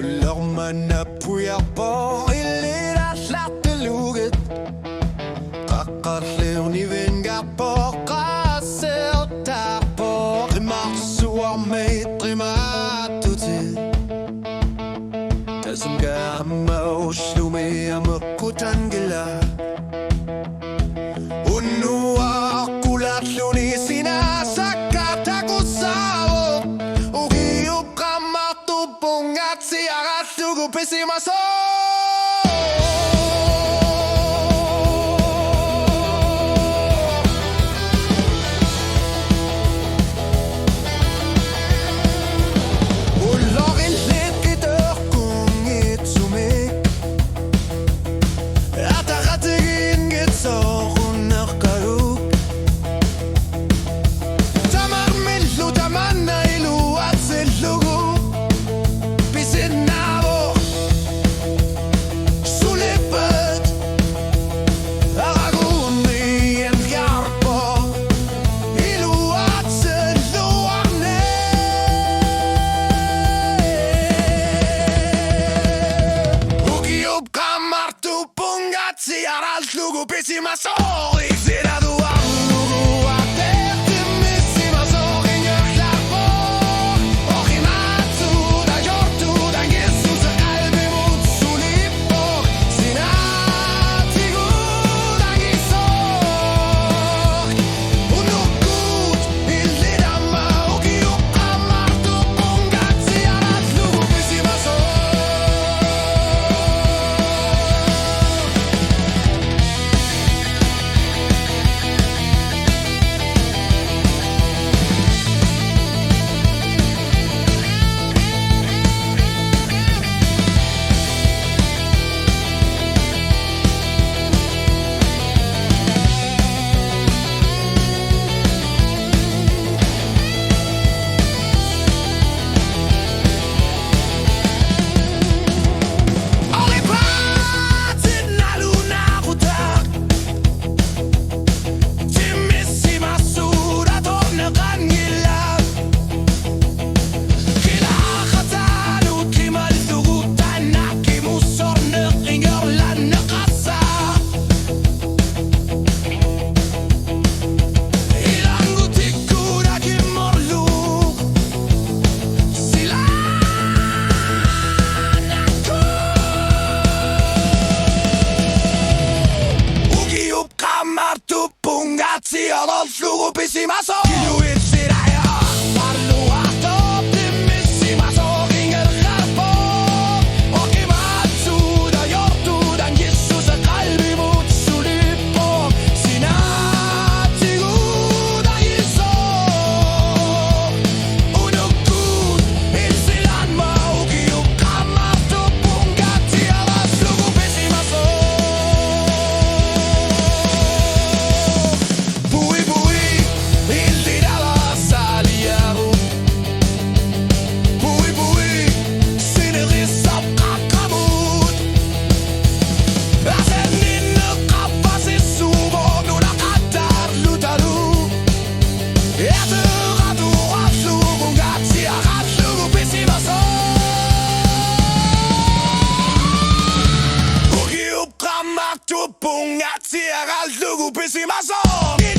man napuyak po ililaslak deluget Kakatlew ni venga po kasel tak po Rimaksuar med trimatutit Tasum gamma slog med amukkutan gila Unua kulat luni sinasakat ako sa'o Ugiup kamar tupong at siarat lugupin si maso Siaral lugupin si masori Sirado ang lugu at tertimis si masori Ngörlar på Och i matsuda jortudan Jesus är kalbi mot solipor Sina tigudan gisor Och nukut illidamma Och iuqqamar tupungat Siaral lugupin si masori Siaral lugupin si masori Kinuit siraya Parluat optimis si masori Ngörlar på Och i matsuda jortudan Jesus är kalbi mot solipor Sina tigudan gisor Och nukut ilsilanma Och iuqqamar tupungat Siaral lugupin si masori Tupong at siaral lugupin si masori